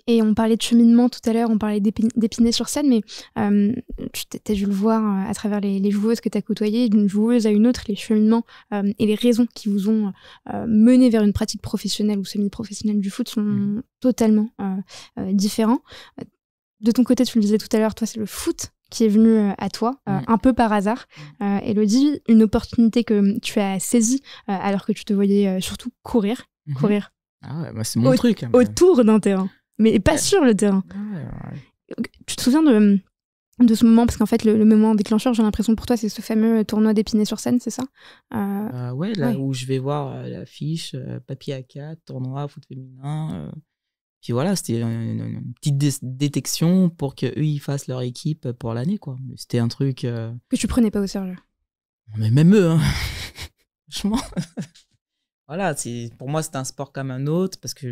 Et on parlait de cheminement tout à l'heure, on parlait d'Épinay-sur-Seine, mais tu as dû le voir à travers les joueuses que tu as côtoyées, d'une joueuse à une autre, les cheminements et les raisons qui vous ont mené vers une pratique professionnelle ou semi-professionnelle du foot sont totalement différents. De ton côté, tu le disais tout à l'heure, toi, c'est le foot qui est venu à toi, un peu par hasard. Élodie, une opportunité que tu as saisie alors que tu te voyais surtout courir. Ah ouais, bah c'est mon truc. Autour d'un terrain, mais pas sur le terrain. Tu te souviens de ce moment, parce qu'en fait, le moment déclencheur, j'ai l'impression pour toi, c'est ce fameux tournoi d'Épinay-sur-Seine, c'est ça? Ouais, là où je vais voir l'affiche, papier A4, tournoi, foot féminin. Puis voilà, c'était une petite détection pour qu'eux, ils fassent leur équipe pour l'année, quoi. C'était un truc... Que tu prenais pas au sérieux. Mais même eux, hein. Franchement. Voilà, pour moi, c'est un sport comme un autre, parce que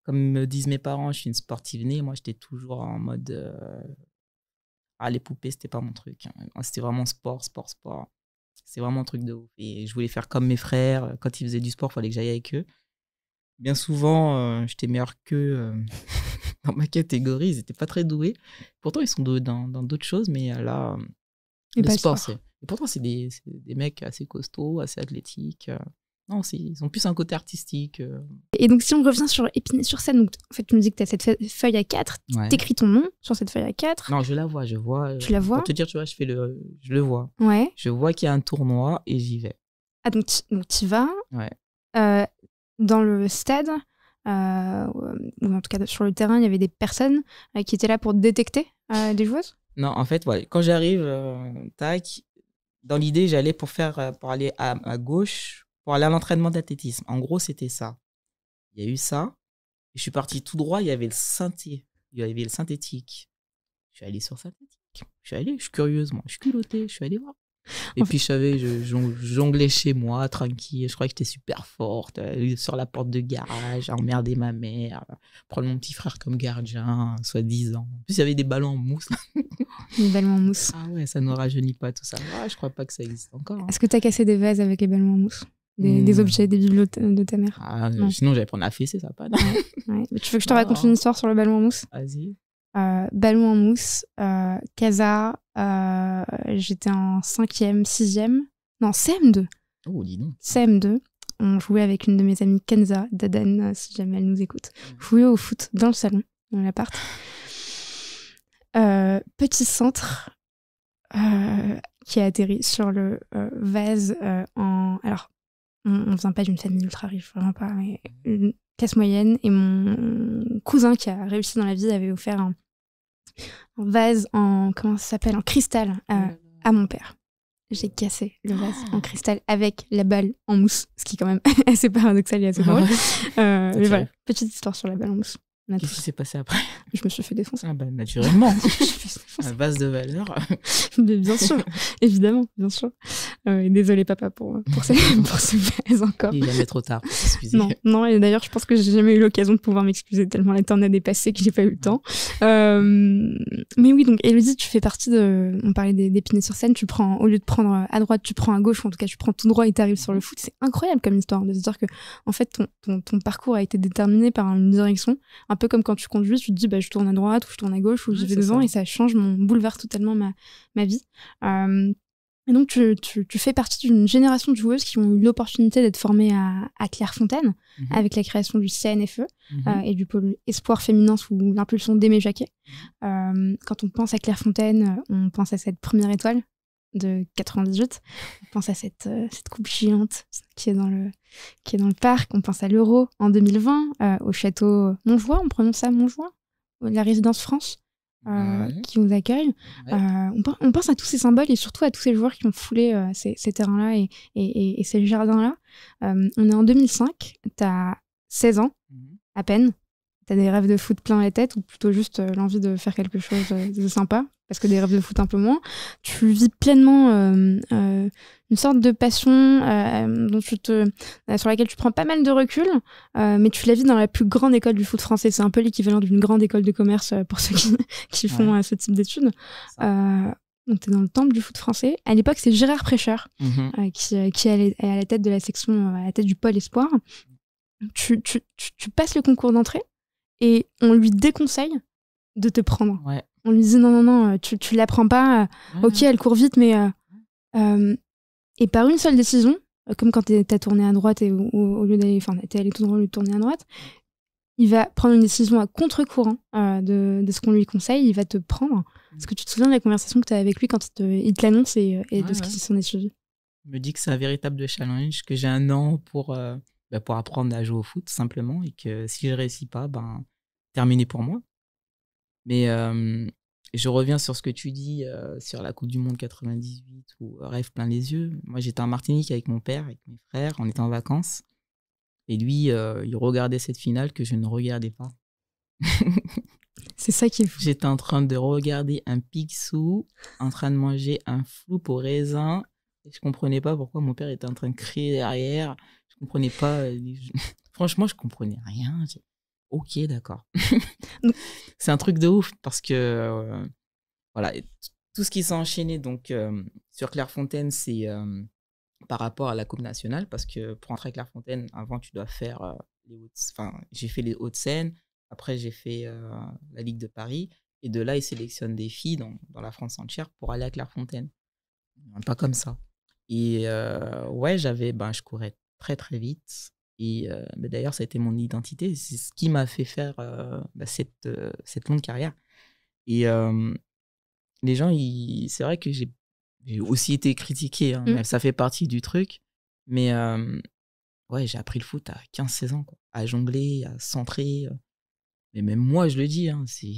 comme me disent mes parents, je suis une sportive née. Moi, j'étais toujours en mode... les poupées, c'était pas mon truc. Moi, c'était vraiment sport. C'est vraiment un truc de ouf. Et je voulais faire comme mes frères. Quand ils faisaient du sport, il fallait que j'aille avec eux. Bien souvent, j'étais meilleur qu'eux dans ma catégorie. Ils n'étaient pas très doués. Pourtant, ils sont doués dans d'autres choses, mais là, le sport, c'est... Et pourtant, c'est des mecs assez costauds, assez athlétiques. Non, ils ont plus un côté artistique. Et donc, si on revient sur Épinay-sur-Seine, donc, en fait, tu me dis que tu as cette feuille A4, t'écris ton nom sur cette feuille A4. Non, je la vois. Tu la vois? Pour te dire, tu vois, je le vois. Ouais. Je vois qu'il y a un tournoi et j'y vais. Ah, donc tu y vas. Ouais. Dans le stade, ou en tout cas sur le terrain, il y avait des personnes qui étaient là pour détecter des joueuses? Non, en fait, ouais, quand j'arrive, dans l'idée, j'allais pour aller à gauche, pour aller à l'entraînement d'athlétisme. En gros, c'était ça. Il y a eu ça. Et je suis parti tout droit, il y avait le synthétique. Je suis allé sur synthétique. Je suis curieuse, moi. Je suis culottée, je suis allée voir. Et puis, je jonglais chez moi, tranquille. Je croyais que j'étais super forte. Sur la porte de garage, emmerder ma mère, prendre mon petit frère comme gardien, soi-disant. En plus, il y avait des ballons en mousse. Des ballons en mousse. Ah ouais, ça ne rajeunit pas tout ça. Ah, je crois pas que ça existe encore. Est-ce que tu as cassé des vases avec les ballons en mousse? Des objets, des bibelots de ta mère? Sinon, j'allais prendre la fessée, ça va pas. Ouais. Tu veux que je te raconte une histoire sur le ballon en mousse? Vas-y. Ballon en mousse, Casa, j'étais en 5e, 6e, non, CM2. Oh, dis donc. CM2, on jouait avec une de mes amies, Kenza, Daden, si jamais elle nous écoute. Jouait au foot dans le salon, dans l'appart. Petit centre qui a atterri sur le vase Alors, on vient pas d'une famille ultra riche, vraiment pas, mais une classe moyenne. Et mon cousin qui a réussi dans la vie avait offert un vase en cristal à mon père. J'ai cassé le vase en cristal avec la balle en mousse, ce qui est quand même assez paradoxal et assez drôle. Mais voilà, petite histoire sur la balle en mousse. Qu'est-ce qui s'est passé après? Je me suis fait défoncer. Ah bah, naturellement. À base de valeur. Mais bien sûr, évidemment, bien sûr. Désolée papa pour ce vase encore. Il est jamais trop tard, excusez. Non, et d'ailleurs je pense que j'ai jamais eu l'occasion de pouvoir m'excuser tellement la tornade est passée que j'ai pas eu le temps. Mais oui, donc Élodie, tu fais partie on parlait d'Épinay-sur-Seine, au lieu de prendre à droite, tu prends à gauche, ou en tout cas tu prends tout droit et t'arrives sur le foot. C'est incroyable comme histoire de se dire que en fait ton parcours a été déterminé par une direction, un peu comme quand tu conduis, tu te dis je tourne à droite ou je tourne à gauche ou j'y vais devant, et ça change, bouleverse totalement ma vie. Et donc tu fais partie d'une génération de joueuses qui ont eu l'opportunité d'être formées à Clairefontaine, avec la création du CNFE et du pôle espoir féminin sous l'impulsion d'Aimé Jacquet. Quand on pense à Clairefontaine, on pense à cette première étoile de 98, on pense à cette coupe géante qui est dans le parc, on pense à l'Euro en 2020, au château Montjoie, on prononce ça Montjoie, la résidence France. Qui nous accueille. On pense à tous ces symboles et surtout à tous ces joueurs qui ont foulé ces terrains-là et ces jardins-là. On est en 2005, t'as 16 ans, à peine. T'as des rêves de foot plein la tête ou plutôt juste l'envie de faire quelque chose de sympa, parce que des rêves de foot un peu moins. Tu vis pleinement une sorte de passion sur laquelle tu prends pas mal de recul, mais tu la vis dans la plus grande école du foot français. C'est un peu l'équivalent d'une grande école de commerce pour ceux qui font ce type d'études. Donc t'es dans le temple du foot français. À l'époque, c'est Gérard Prêcheur qui est à la tête de la section, à la tête du pôle espoir. Tu passes le concours d'entrée. et on lui déconseille de te prendre. Ouais. On lui dit non, tu l'apprends pas. Ok, elle court vite, mais et par une seule décision, comme quand t'as tourné à droite et au lieu d'aller, enfin, t'es allé tout droit au lieu de tourner à droite, il va prendre une décision à contre-courant de ce qu'on lui conseille. Il va te prendre. Est-ce que tu te souviens de la conversation que tu as avec lui quand il te l'annonce et de ce qui s'en est suivi? Il me dit que c'est un véritable challenge, que j'ai 1 an pour apprendre à jouer au foot, simplement, et que si je ne réussis pas, terminé pour moi. Mais je reviens sur ce que tu dis sur la Coupe du Monde 98, où rêve plein les yeux. Moi, j'étais en Martinique avec mon père, avec mes frères, on était en vacances. Et lui, il regardait cette finale que je ne regardais pas. C'est ça qui est fou. J'étais en train de regarder un Picsou, en train de manger un flou au raisin. Et je comprenais pas pourquoi mon père était en train de crier derrière. Je comprenais pas. Franchement, je comprenais rien. Ok, d'accord. C'est un truc de ouf parce que voilà, tout ce qui s'est enchaîné donc sur Clairefontaine, c'est par rapport à la Coupe nationale, parce que pour entrer à Clairefontaine, avant tu dois faire j'ai fait les Hauts-de-Seine, après j'ai fait la Ligue de Paris, et de là ils sélectionnent des filles dans la France entière pour aller à Clairefontaine. Pas comme ça. Et ouais, je courais très très vite. Et mais d'ailleurs, ça a été mon identité. C'est ce qui m'a fait faire cette longue carrière. Et les gens, c'est vrai que j'ai aussi été critiqué, hein, mais ça fait partie du truc. Mais ouais, j'ai appris le foot à 15-16 ans, quoi, à jongler, à centrer. Mais même moi, je le dis, hein, c'est...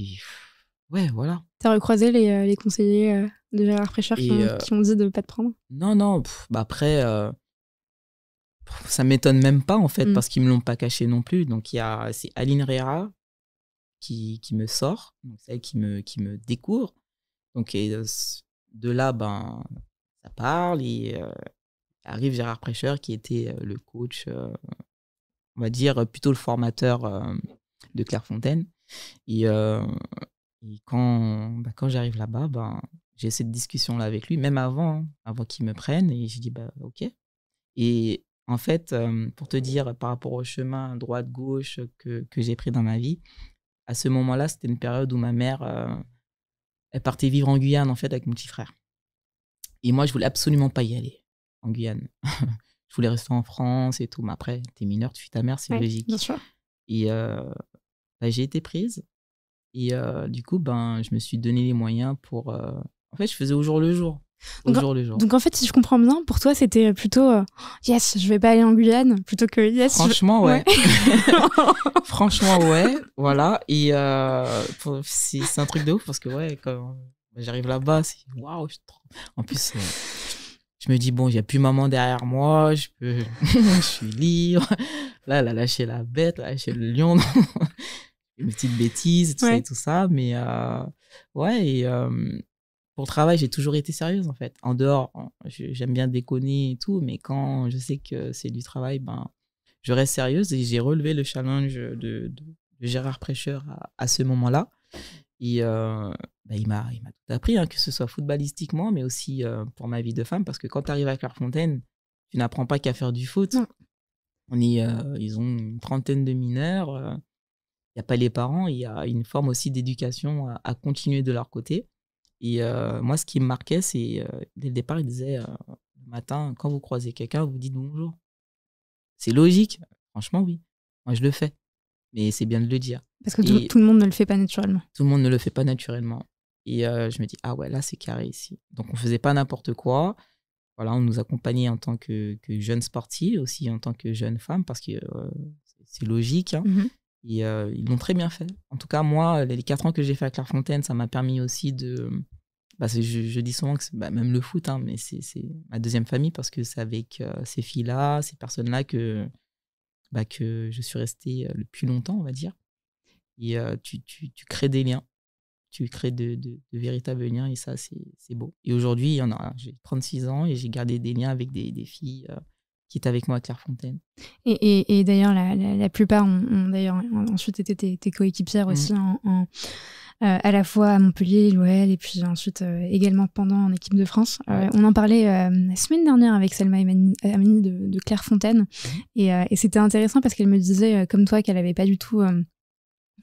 Ouais, voilà. T'as recroisé les conseillers de Gérard Prêcheur qui ont dit de ne pas te prendre? Non. Après... ça m'étonne même pas, en fait, parce qu'ils me l'ont pas caché non plus. Donc, c'est Aline Rera qui me sort, donc c'est elle qui me découvre. Donc, et de là, ça parle, et arrive Gérard Prêcheur, qui était le coach, on va dire plutôt le formateur de Clairefontaine. Et quand j'arrive là-bas, j'ai cette discussion-là avec lui, même avant qu'il me prenne, et j'ai dit, ok. Et en fait, pour te dire, par rapport au chemin droite-gauche que j'ai pris dans ma vie, à ce moment-là, c'était une période où ma mère, elle partait vivre en Guyane, en fait, avec mon petit frère. Et moi, je voulais absolument pas y aller, en Guyane. Je voulais rester en France et tout. Mais après, t'es mineur, tu fuis ta mère, c'est logique. Bien sûr. Et j'ai été prise. Et du coup, je me suis donné les moyens pour... En fait, je faisais au jour le jour. Donc en fait, si je comprends bien, pour toi, c'était plutôt yes, je vais pas aller en Guyane, plutôt que yes. Franchement, ouais. Franchement, ouais. Voilà. Et c'est un truc de ouf parce que, ouais, quand j'arrive là-bas, c'est waouh. En plus, je me dis, bon, il n'y a plus maman derrière moi, je suis libre. Là, elle a lâché la bête, elle a lâché le lion. Une petite bêtise, tout ça et tout ça. Mais ouais, et pour le travail, j'ai toujours été sérieuse, en fait. En dehors, j'aime bien déconner et tout, mais quand je sais que c'est du travail, je reste sérieuse, et j'ai relevé le challenge de Gérard Prêcheur à ce moment-là. Et il m'a tout appris, hein, que ce soit footballistiquement, mais aussi pour ma vie de femme, parce que quand tu arrives à Clairefontaine, tu n'apprends pas qu'à faire du foot. Non. Ils ont une trentaine de mineurs. Il n'y a pas les parents, il y a une forme aussi d'éducation à continuer de leur côté. Et moi, ce qui me marquait, c'est dès le départ, ils disaient le matin, quand vous croisez quelqu'un, vous dites bonjour. C'est logique. Franchement, oui. Moi, je le fais. Mais c'est bien de le dire. Parce que tout le monde ne le fait pas naturellement. Tout le monde ne le fait pas naturellement. Et je me dis, ah ouais, là, c'est carré ici. Donc, on ne faisait pas n'importe quoi. Voilà, on nous accompagnait en tant que jeunes sportifs, aussi en tant que jeunes femmes, parce que c'est logique. Hein. Et ils l'ont très bien fait. En tout cas, moi, les 4 ans que j'ai fait à Clairefontaine, ça m'a permis aussi de... je dis souvent que c'est même le foot, hein, mais c'est ma deuxième famille, parce que c'est avec ces filles-là, ces personnes-là que je suis restée le plus longtemps, on va dire. Et tu crées des liens. Tu crées de véritables liens, et ça, c'est beau. Et aujourd'hui, j'ai 36 ans et j'ai gardé des liens avec des filles qui étaient avec moi à Clairefontaine. Et d'ailleurs, la plupart ont d'ailleurs ensuite été tes coéquipières aussi, à la fois à Montpellier, l'OL, et puis ensuite également pendant en équipe de France. On en parlait la semaine dernière avec Selma Amini de Clairefontaine. Et c'était intéressant parce qu'elle me disait, comme toi, qu'elle n'avait pas du tout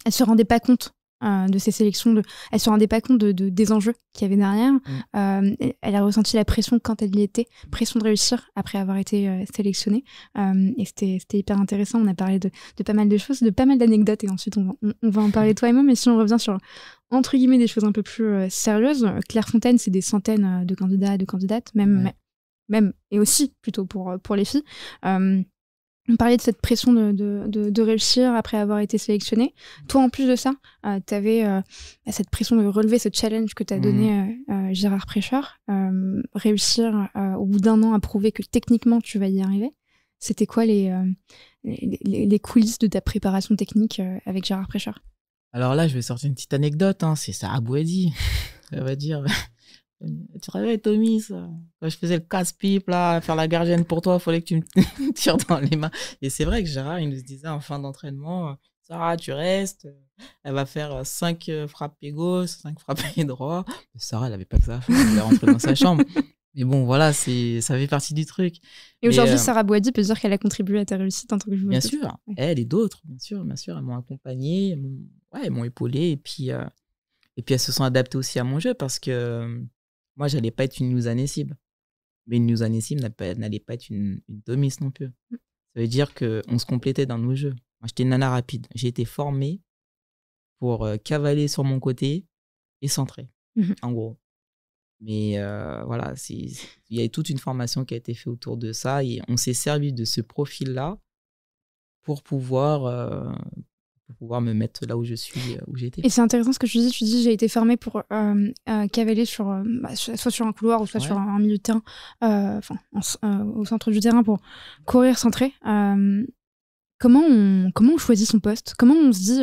elle se rendait pas compte de ces sélections, elle se rendait pas compte des enjeux qu'il y avait derrière. Elle a ressenti la pression quand elle y était, pression de réussir après avoir été sélectionnée. Et c'était hyper intéressant. On a parlé de pas mal de choses, de pas mal d'anecdotes, et ensuite on va en parler toi et moi. Mais si on revient sur, entre guillemets, des choses un peu plus sérieuses, Clairefontaine, c'est des centaines de candidats et de candidates, même, et aussi plutôt pour les filles. On parlait de cette pression de réussir après avoir été sélectionné. Toi, en plus de ça, tu avais cette pression de relever ce challenge que t'as donné Gérard Prêcheur. Réussir au bout d'1 an à prouver que techniquement, tu vas y arriver. C'était quoi les coulisses de ta préparation technique avec Gérard Prêcheur? Alors là, je vais sortir une petite anecdote. C'est Sarah Bouhaddi. Ça va dire... Tu te réveilles, Tommy, ça. Quand je faisais le casse-pipe, là, faire la gardienne pour toi, il fallait que tu me tires dans les mains. Et c'est vrai que Gérard, il nous disait en fin d'entraînement, Sarah, tu restes. Elle va faire 5 frappes pied gauche, 5 frappes pied droit. Mais Sarah, elle n'avait pas que ça à faire. Elle est rentrée dans sa chambre. Mais bon, voilà, ça fait partie du truc. Et aujourd'hui, Sarah Bouhaddi peut dire qu'elle a contribué à ta réussite en tant que joueuse. Bien sûr. Ouais. Elle et d'autres, bien sûr. Elles m'ont accompagnée, elles m'ont épaulée. Et puis, elles se sont adaptées aussi à mon jeu parce que moi, j'allais pas être une Louisa Nessib. Mais une Louisa Nessib n'allait pas être une Tomis non plus. Ça veut dire qu'on se complétait dans nos jeux. Moi, j'étais une nana rapide. J'ai été formée pour cavaler sur mon côté et centrer, en gros. Mais voilà, il y a toute une formation qui a été faite autour de ça et on s'est servi de ce profil-là pour pouvoir me mettre là où je suis, où j'étais. Et c'est intéressant ce que tu dis j'ai été formée pour cavaler soit sur un couloir ou soit sur un milieu de terrain, au centre du terrain pour courir, centrer. Comment on choisit son poste? Comment on se dit,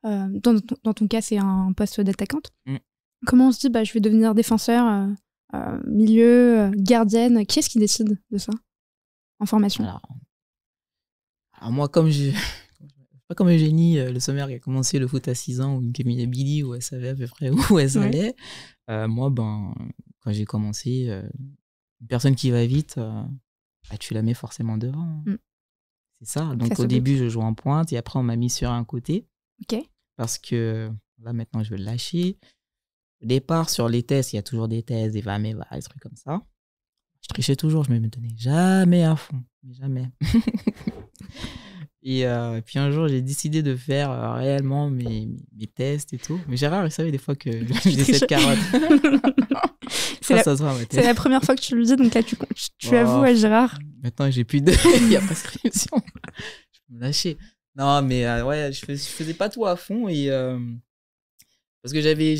dans ton cas c'est un poste d'attaquante, comment on se dit je vais devenir défenseur, milieu, gardienne? Qui est-ce qui décide de ça en formation? Alors moi, pas comme Eugénie, le sommaire qui a commencé le foot à 6 ans, ou une Camille Billy, où elle savait à peu près où elle allait. Moi, quand j'ai commencé, une personne qui va vite, tu la mets forcément devant. C'est ça. Donc au début, je jouais en pointe et après, on m'a mis sur un côté. Parce que là, maintenant, je vais le lâcher. Au départ, sur les tests, il y a toujours des tests, des va-mais-va, des trucs comme ça. Je trichais toujours, je me donnais jamais à fond. Jamais. Et puis un jour, j'ai décidé de faire réellement mes tests et tout. Mais Gérard, il savait des fois que j'ai cette carotte. C'est la première fois que tu lui dis, donc là, tu avoues à Gérard. Maintenant, j'ai plus il y a prescription. Je peux me lâcher. Non, mais je faisais pas tout à fond. Et, parce que j'avais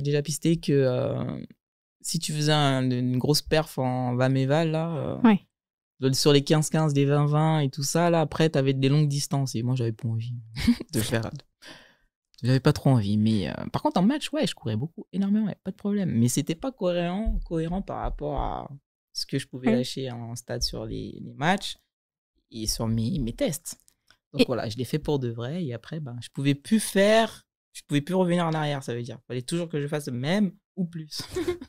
déjà pisté que si tu faisais une grosse perf en va-mais-val, là... sur les 15-15, les 20-20 et tout ça, là, après, t'avais des longues distances. Et moi, j'avais pas envie de faire. J'avais pas trop envie. Mais par contre, en match, je courais beaucoup, énormément, pas de problème. Mais c'était pas cohérent par rapport à ce que je pouvais lâcher en stade sur les matchs et sur mes tests. Donc voilà, je l'ai fait pour de vrai. Et après, je pouvais plus revenir en arrière, ça veut dire. Il fallait toujours que je fasse le même ou plus.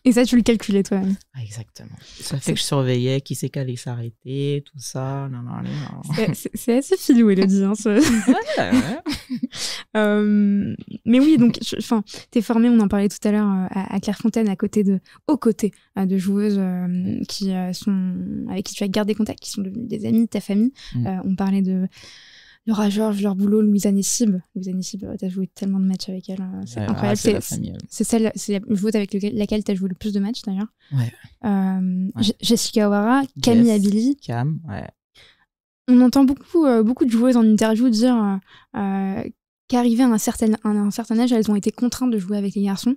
Et ça, tu le calculais toi-même. Exactement. Ça fait que je surveillais qui c'est qui allait s'arrêter, tout ça. Non. C'est assez filou, Elodie. Mais oui, donc, t'es formée, on en parlait tout à l'heure, à Clairefontaine, aux côtés de joueuses avec qui tu as gardé contact, qui sont devenues des amies de ta famille. On parlait de Laura Georges, Laure Boulot, Louisa Nessib. Louisa Nessib, t'as joué tellement de matchs avec elle. C'est incroyable. C'est la joueuse avec laquelle t'as joué le plus de matchs, d'ailleurs. Jessica O'Hara, Camille Abili. Cam, On entend beaucoup de joueuses en interview dire qu'arrivées à un certain âge, elles ont été contraintes de jouer avec les garçons.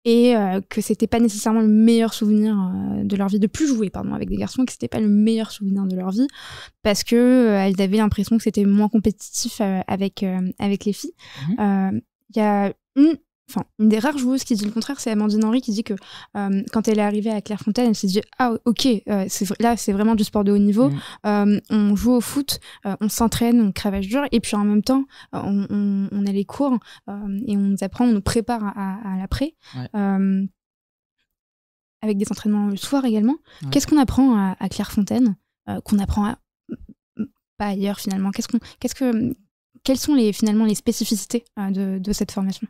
Et que c'était pas nécessairement le meilleur souvenir de leur vie, de plus jouer avec des garçons, que c'était pas le meilleur souvenir de leur vie parce que elles avaient l'impression que c'était moins compétitif avec les filles. Il y a une des rares joueuses qui dit le contraire, c'est Amandine Henry qui dit que quand elle est arrivée à Clairefontaine, elle s'est dit là c'est vraiment du sport de haut niveau, on joue au foot, on s'entraîne, on cravache dur et puis en même temps on a les cours et on nous apprend, on nous prépare à l'après avec des entraînements le soir également. Qu'est-ce qu'on apprend à Clairefontaine qu'on apprend pas ailleurs finalement? quelles sont finalement les spécificités de cette formation?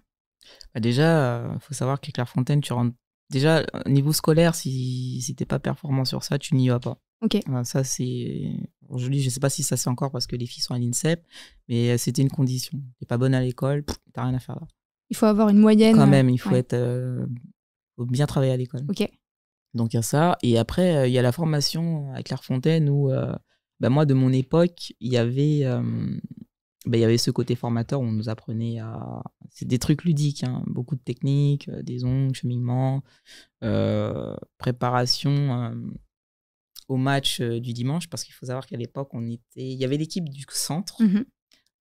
Déjà, faut savoir qu'à Clairefontaine, tu rentres. Déjà, niveau scolaire, si t'es pas performant sur ça, tu n'y vas pas. Ok. Ça, c'est. Je sais pas si ça se fait encore parce que les filles sont à l'INSEP, mais c'était une condition. T'es pas bonne à l'école, t'as rien à faire là. Il faut avoir une moyenne. Quand même, il faut faut bien travailler à l'école. Ok. Donc il y a ça. Et après, il y a la formation à Clairefontaine où, moi, de mon époque, il y avait ce côté formateur où on nous apprenait à. C'est des trucs ludiques, hein, beaucoup de techniques, des ongles, cheminement, préparation au match du dimanche, parce qu'il faut savoir qu'à l'époque, il y avait l'équipe du centre. Mm-hmm.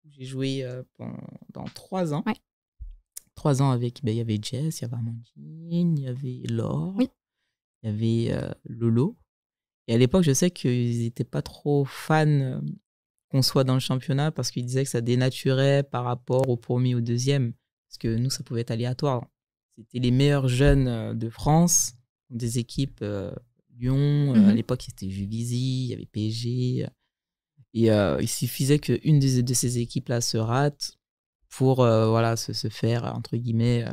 J'ai joué pendant 3 ans. Ouais. 3 ans avec, il y avait Jess, il y avait Amandine, il y avait Laure, oui. Il y avait Lolo. Et à l'époque, je sais qu'ils n'étaient pas trop fans qu'on soit dans le championnat parce qu'ils disaient que ça dénaturait par rapport au premier ou au deuxième. Parce que nous, ça pouvait être aléatoire. C'était les meilleurs jeunes de France, des équipes Lyon. À l'époque, c'était Juvisy, il y avait PSG. Et il suffisait qu'une de ces équipes-là se rate pour se faire, entre guillemets,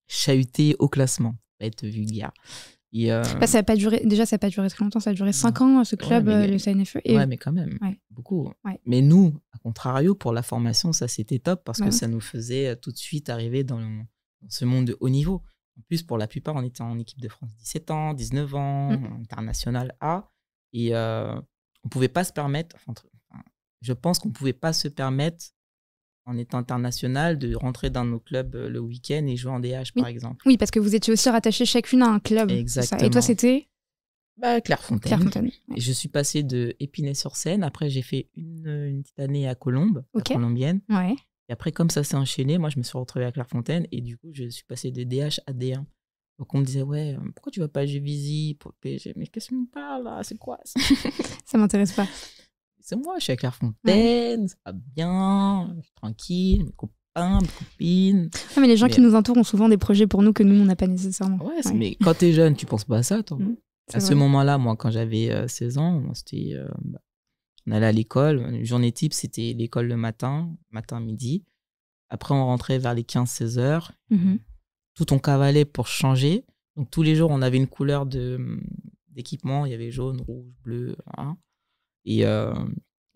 chahuter au classement. Ça va être vulgaire. Et ça n'a pas duré très longtemps, ça a duré 5 ans, ce club, le CNFE. Ouais, mais quand même, beaucoup. Ouais. Mais nous, à contrario, pour la formation, ça c'était top parce que ça nous faisait tout de suite arriver dans ce monde de haut niveau. En plus, pour la plupart, on était en équipe de France 17 ans, 19 ans, international A. Et on ne pouvait pas se permettre, je pense qu'on ne pouvait pas se permettre, en étant international, de rentrer dans nos clubs le week-end et jouer en DH, par exemple. Oui, parce que vous étiez aussi rattachés chacune à un club. Exactement. Et toi, c'était Clairefontaine. Et je suis passée de Épinay-sur-Seine. Après, j'ai fait une petite année à Colombes, la colombienne. Ouais. Et après, comme ça s'est enchaîné, moi, je me suis retrouvée à Clairefontaine. Et du coup, je suis passée de DH à D1. Donc, on me disait, ouais, pourquoi tu vas pas à Juvisy pour le PSG? Mais qu'est-ce que tu me parles là? C'est quoi ça? Ça m'intéresse pas. C'est moi, je suis à Clairefontaine, ça va bien, je suis tranquille, mes copains, mes copines. Ouais, mais les gens qui nous entourent ont souvent des projets pour nous que nous, on n'a pas nécessairement. Ouais, mais quand t'es jeune, tu penses pas à ça, toi. À ce moment-là, moi, quand j'avais 16 ans, c'était, on allait à l'école. Une journée type, c'était l'école le matin, midi. Après, on rentrait vers les 15-16 heures. Tout on cavalait pour changer. Donc, tous les jours, on avait une couleur d'équipement. Il y avait jaune, rouge, bleu. Hein. Et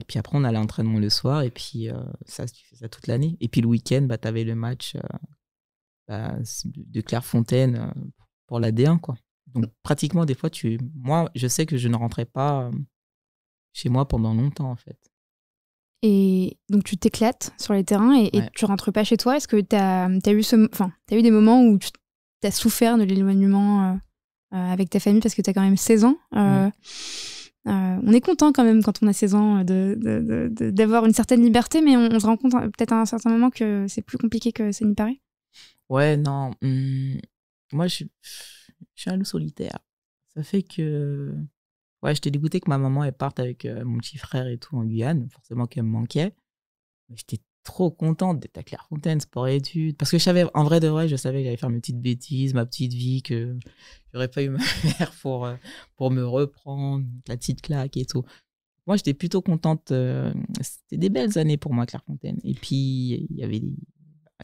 puis après, on allait à l'entraînement le soir. Et puis, tu fais ça toute l'année. Et puis, le week-end, tu avais le match de Clairefontaine pour la D1, quoi. Donc, pratiquement, des fois, moi, je sais que je ne rentrais pas chez moi pendant longtemps, en fait. Et donc, tu t'éclates sur les terrains et tu rentres pas chez toi. Est-ce que t'as eu des moments où tu as souffert de l'éloignement avec ta famille parce que tu as quand même 16 ans on est content quand même quand on a 16 ans d'avoir une certaine liberté, mais on se rend compte peut-être à un certain moment que c'est plus compliqué que ça n'y paraît. Ouais, non. Moi, je suis un loup solitaire. Ça fait que... Ouais, j'étais dégoûtée que ma maman elle parte avec mon petit frère et tout en Guyane. Forcément qu'elle me manquait. Mais j'étais trop contente d'être à Clairefontaine, sport et études. Parce que je savais, en vrai de vrai, je savais que j'allais faire mes petites bêtises, ma petite vie, que j'aurais pas eu ma mère pour me reprendre, la petite claque et tout. Moi, j'étais plutôt contente. C'était des belles années pour moi, Clairefontaine. Et puis, il y avait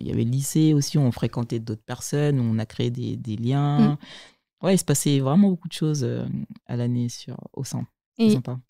le lycée aussi, où on fréquentait d'autres personnes, où on a créé des liens. Ouais, il se passait vraiment beaucoup de choses à l'année au centre. C'est sympa.